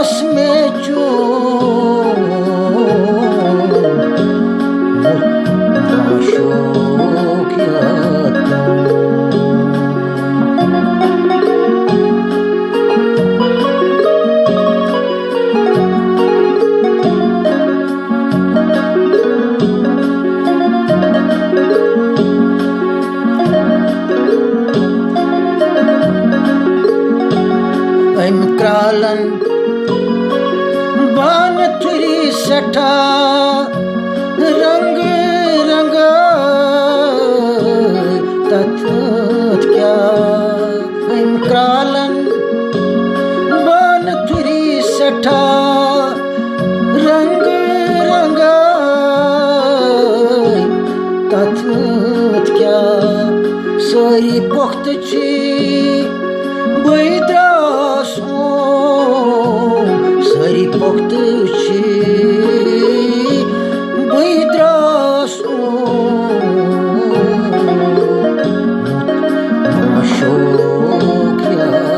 सांस में चूम नाशोक याद क्रालन बान थुरी सठा रंग रंग तथ क्या क्रालन बान थुरी सठा रंग रंग तथ क्या सारी पुख्त सारी पुख्त बैद्रासो नाशोक याद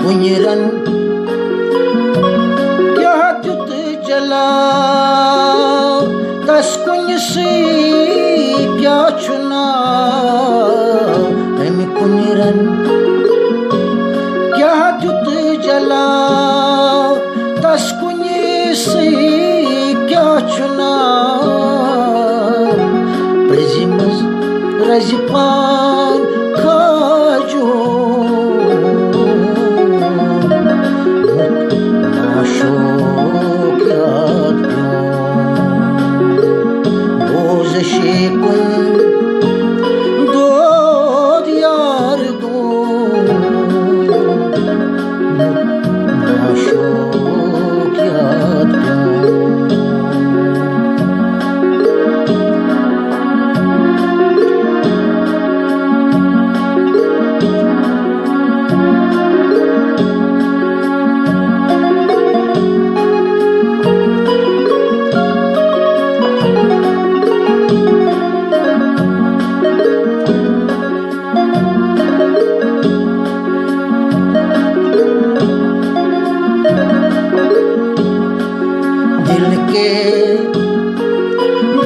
पुंजरन क्या दुत जला तस कुंज से क्या चुना पुंजरन क्या दुत जला तस कुंज से क्या चुना प्रजिमज रजपान खाजो नाशोक याद बोझ शेकुन दोद यार दो नाशोक याद दिल के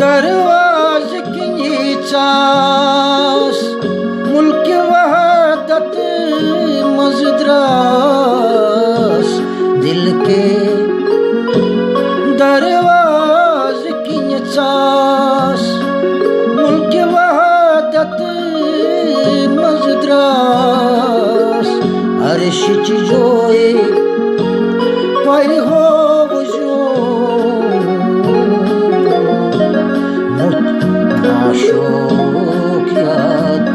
दरवाज की चास मुल्क वहदत मजद्रास दिल के दरवाज की चास मुल्क वहदत मजद्रास अर्श जोए पर हो नाशोक याद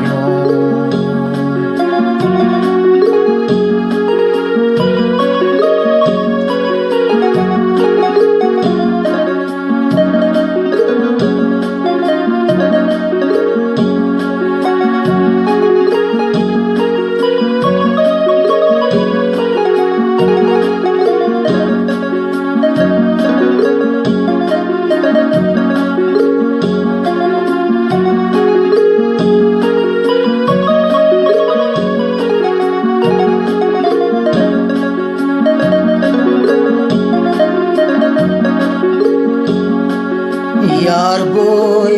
यार बोय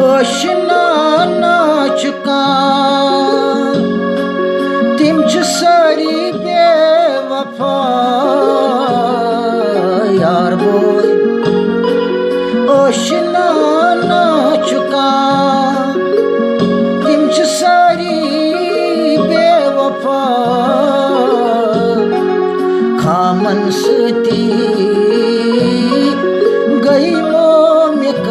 आशना नाचका तिम च सारी बेवफा यार बोय आशना नाचका तिम च सारी बेवफा खामन सती गई मोमिक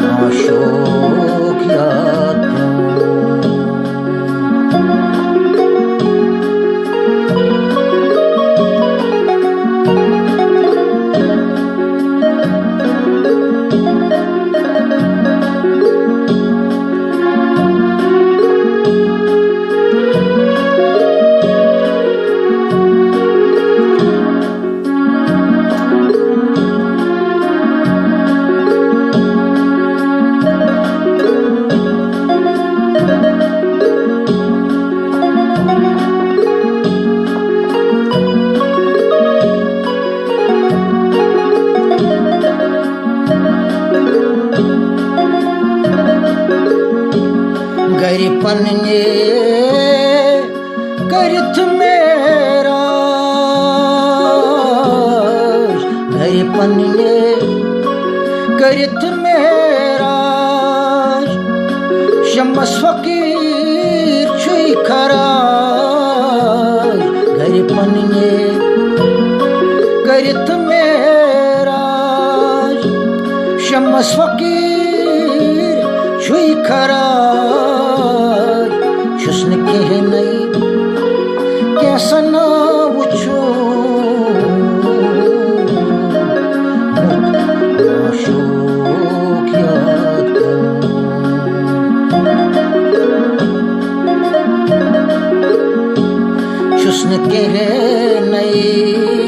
नाशोक याद पन्ने करित मेराज शम्स फकीर छुई खराज घर पन्ने करित मेराज शम्स फकीर छुई खराज छुस्न कह नहीं कैसा ना वुचू शोक याद छुस्न कह नहीं